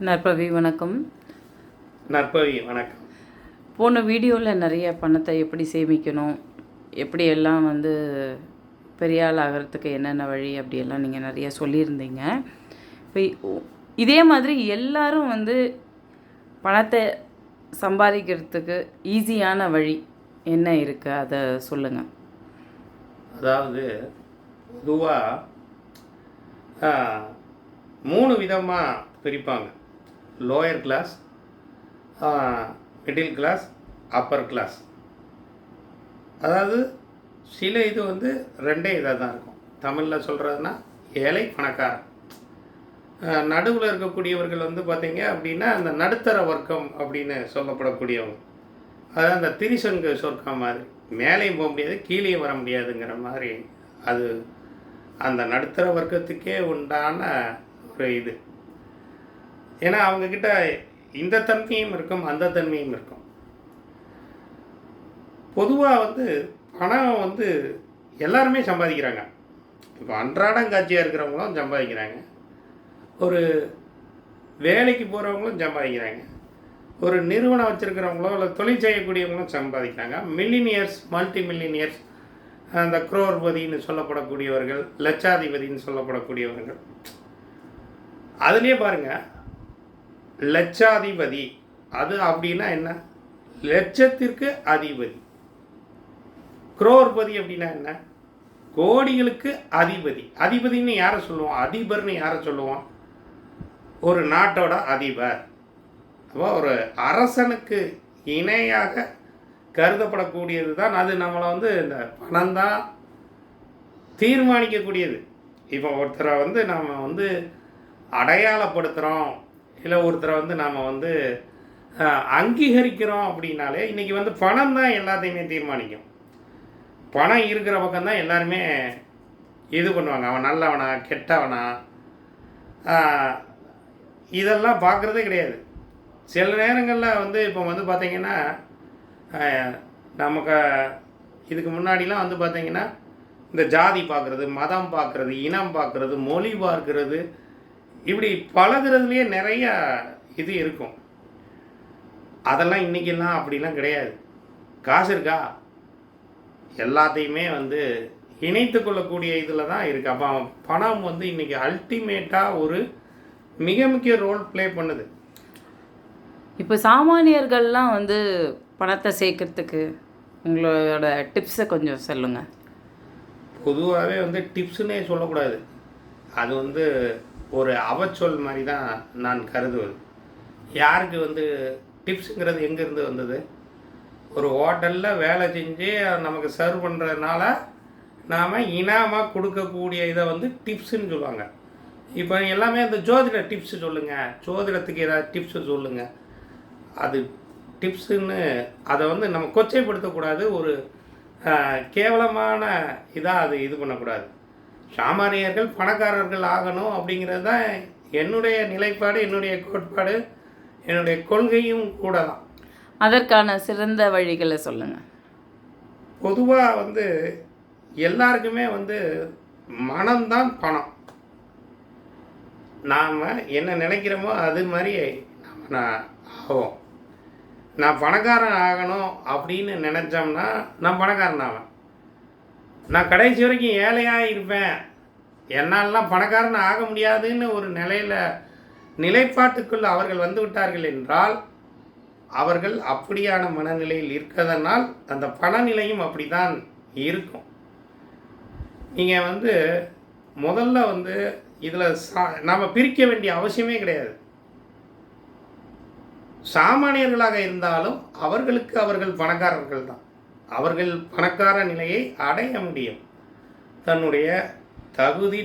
நற்பவி வணக்கம். நற்பவி வணக்கம். போன வீடியோவில் நிறைய பணத்தை எப்படி சேமிக்கணும், எப்படி எல்லாம் பெரிய ஆள் ஆகிறதுக்கு என்னென்ன வழி அப்படியெல்லாம் நீங்கள் நிறைய சொல்லியிருந்தீங்க. இப்போ இதே மாதிரி எல்லாரும் பணத்தை சம்பாதிக்கிறதுக்கு ஈஸியான வழி என்ன இருக்குது, அதை சொல்லுங்கள். அதாவது பொதுவாக 3 விதமாக பிரிப்பாங்க. Lower class, middle class, upper class. அதாவது சில இது ரெண்டே இதாக தான் இருக்கும். தமிழில் சொல்கிறதுனா ஏழை பணக்காரன். நடுவில் இருக்கக்கூடியவர்கள் பார்த்தீங்க அப்படின்னா அந்த நடுத்தர வர்க்கம் அப்படின்னு சொல்லப்படக்கூடியவங்க. அதாவது அந்த திரிசங்கு சொர்க்கம் மாதிரி மேலேயும் போக முடியாது, கீழே வர முடியாதுங்கிற மாதிரி. அது அந்த நடுத்தர வர்க்கத்துக்கே உண்டான ஒரு இது. ஏன்னா அவங்கக்கிட்ட இந்த தன்மையும் இருக்கும், அந்த தன்மையும் இருக்கும். பொதுவாக பணம் எல்லாருமே சம்பாதிக்கிறாங்க. இப்போ அன்றாடங்காட்சியாக இருக்கிறவங்களும் சம்பாதிக்கிறாங்க, ஒரு வேலைக்கு போகிறவங்களும் சம்பாதிக்கிறாங்க, ஒரு நிறுவனம் வச்சுருக்கிறவங்களோ இல்லை தொழில் செய்யக்கூடியவங்களும் சம்பாதிக்கிறாங்க. மில்லினியர்ஸ், மல்டி மில்லினியர்ஸ், அந்த குரோர்பதின்னு சொல்லப்படக்கூடியவர்கள், லட்சாதிபதின்னு சொல்லப்படக்கூடியவர்கள். அதுலேயே பாருங்கள், லட்சாதிபதி அது அப்படின்னா என்ன? லட்சத்திற்கு அதிபதி. குரோர்பதி அப்படின்னா என்ன? கோடிகளுக்கு அதிபதி. அதிபதின்னு யாரை சொல்லுவோம்? அதிபர்னு யாரை சொல்லுவோம்? ஒரு நாட்டோட அதிபர். அப்போ ஒரு அரசனுக்கு இணையாக கருதப்படக்கூடியது தான் அது. நம்மளை இந்த பணம் தான் தீர்மானிக்கக்கூடியது. இப்போ ஒருத்தரை நாம் அடையாளப்படுத்துகிறோம், இல்லை ஒருத்தரை நாம் அங்கீகரிக்கிறோம் அப்படின்னாலே இன்றைக்கி பணம் தான் எல்லாத்தையுமே தீர்மானிக்கும். பணம் இருக்கிற பக்கம்தான் எல்லாருமே இது பண்ணுவாங்க. அவன் நல்லவனா கெட்டவனா இதெல்லாம் பார்க்குறதே கிடையாது. சில நேரங்களில் இப்போ பார்த்திங்கன்னா நமக்கு இதுக்கு முன்னாடிலாம் பார்த்திங்கன்னா இந்த ஜாதி பார்க்குறது, மதம் பார்க்குறது, இனம் பார்க்குறது, மொழி பார்க்குறது, இப்படி பழகிறதுலையே நிறைய இது இருக்கும். அதெல்லாம் இன்றைக்கெல்லாம் அப்படிலாம் கிடையாது. காசு இருக்கா, எல்லாத்தையுமே இணைத்து கொள்ளக்கூடிய இதில் தான் இருக்குது. அப்போ பணம் இன்றைக்கி அல்டிமேட்டாக ஒரு மிக முக்கிய ரோல் ப்ளே பண்ணுது. இப்போ சாமானியர்கள்லாம் பணத்தை சேர்க்கறதுக்கு உங்களோட டிப்ஸை கொஞ்சம் சொல்லுங்கள். பொதுவாகவே டிப்ஸுன்னே சொல்லக்கூடாது. அது ஒரு அவச்சொல் மாதிரி தான் நான் கருதுவது. யாருக்கு டிப்ஸுங்கிறது எங்கேருந்து வந்தது? ஒரு ஹோட்டலில் வேலை செஞ்சு நமக்கு சர்வ் பண்ணுறதுனால நாம் இனாமாக கொடுக்கக்கூடிய இதை டிப்ஸுன்னு சொல்லுவாங்க. இப்போ எல்லாமே அந்த ஜோதிட டிப்ஸு சொல்லுங்கள், ஜோதிடத்துக்கு ஏதாவது டிப்ஸு சொல்லுங்கள். அது டிப்ஸுன்னு அதை நம்ம கொச்சைப்படுத்தக்கூடாது, ஒரு கேவலமான இதாக அது இது பண்ணக்கூடாது. சாமானியர்கள் பணக்காரர்கள் ஆகணும் அப்படிங்கிறது தான் என்னுடைய நிலைப்பாடு, என்னுடைய கோட்பாடு, என்னுடைய கொள்கையும் கூட தான். அதற்கான சிறந்த வழிகளை சொல்லுங்கள். பொதுவாக எல்லாருக்குமே மனம்தான் பணம். நாம் என்ன நினைக்கிறோமோ அது மாதிரி நான் ஆகும். நான் பணக்காரன் ஆகணும் அப்படின்னு நினச்சோம்னா நான் பணக்காரன் ஆவேன். நான் கடைசி வரைக்கும் ஏழையாக இருப்பேன், என்னாலலாம் பணக்காரன் ஆக முடியாதுன்னு ஒரு நிலைப்பாட்டுக்குள் அவர்கள் விட்டார்கள் என்றால் அவர்கள் அப்படியான மனநிலையில் இருக்கிறதனால் அந்த பணநிலையும் அப்படி தான் இருக்கும். நீங்கள் முதல்ல இதில் நாம் பிரிக்க வேண்டிய அவசியமே கிடையாது. சாமானியர்களாக இருந்தாலும் அவர்களுக்கு அவர்கள் பணக்காரர்கள் தான். அவர்கள் பணக்கார நிலையை அடைய முடியும். தன்னுடைய தகுதி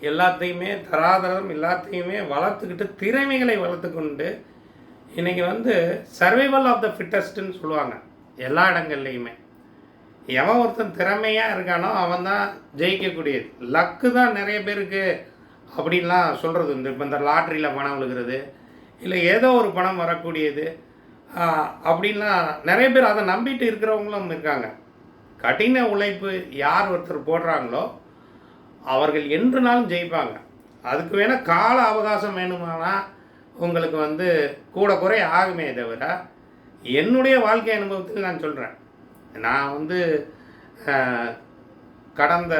எல்லாத்தையுமே, தராதரம் எல்லாத்தையுமே வளர்த்துக்கிட்டு, திறமைகளை வளர்த்து கொண்டு இன்றைக்கி சர்வைவல் ஆஃப் த ஃபிட்டஸ்ட்டுன்னு சொல்லுவாங்க எல்லா இடங்கள்லையுமே. எவன் ஒருத்தன் திறமையாக இருக்கானோ அவன் தான் ஜெயிக்கக்கூடியது. லக்கு தான் நிறைய பேருக்கு அப்படின்லாம் சொல்கிறது உண்டு. இப்போ இந்த லாட்ரியில் பணம் விழுகிறது, இல்லை ஏதோ ஒரு பணம் வரக்கூடியது அப்படின்லாம் நிறைய பேர் அதை நம்பிட்டு இருக்கிறவங்களும் இருக்காங்க. கடின உழைப்பு யார் ஒருத்தர் போடுறாங்களோ அவர்கள் என்றுனாலும் ஜெயிப்பாங்க. அதுக்கு வேணால் கால அவகாசம் வேணுமானா உங்களுக்கு வந்து கூட குறை ஆகுமே தவிர, என்னுடைய வாழ்க்கை அனுபவத்தில் நான் சொல்கிறேன். நான் வந்து கடந்த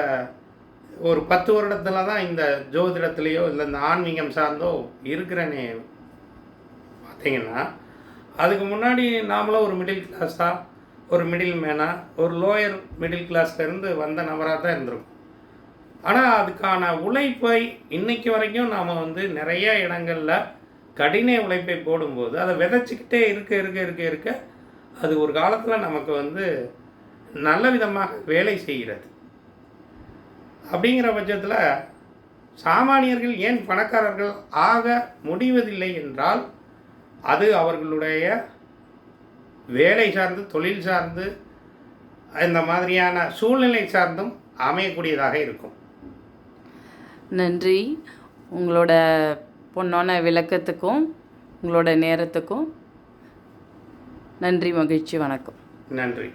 ஒரு 10 வருடத்துல தான் இந்த ஜோதிடத்துலேயோ இல்லை இந்த ஆன்மீகம் சார்ந்தோ இருக்கிறேனே பார்த்தீங்கன்னா, அதுக்கு முன்னாடி நாமளும் ஒரு மிடில் கிளாஸாக, ஒரு மிடில் மேனாக, ஒரு லோயர் மிடில் கிளாஸ்லேருந்து வந்த நபராக தான் இருந்திருக்கும். ஆனால் அதுக்கான உழைப்பை இன்னைக்கு வரைக்கும் நாம் வந்து நிறைய இடங்களில் கடின உழைப்பை போடும்போது அதை விதைச்சிக்கிட்டே இருக்க அது ஒரு காலத்தில் நமக்கு வந்து நல்ல விதமாக வேலை செய்கிறது. அப்படிங்கிற பட்சத்தில் சாமானியர்கள் ஏன் பணக்காரர்கள் ஆக முடிவதில்லை என்றால், அது அவர்களுடைய வேலை சார்ந்து, தொழில் சார்ந்து, இந்த மாதிரியான சூழ்நிலை சார்ந்தும் அமையக்கூடியதாக இருக்கும். நன்றி. உங்களோட பொன்னான விளக்கத்துக்கும் உங்களோட நேரத்துக்கும் நன்றி, மகிழ்ச்சி, வணக்கம். நன்றி.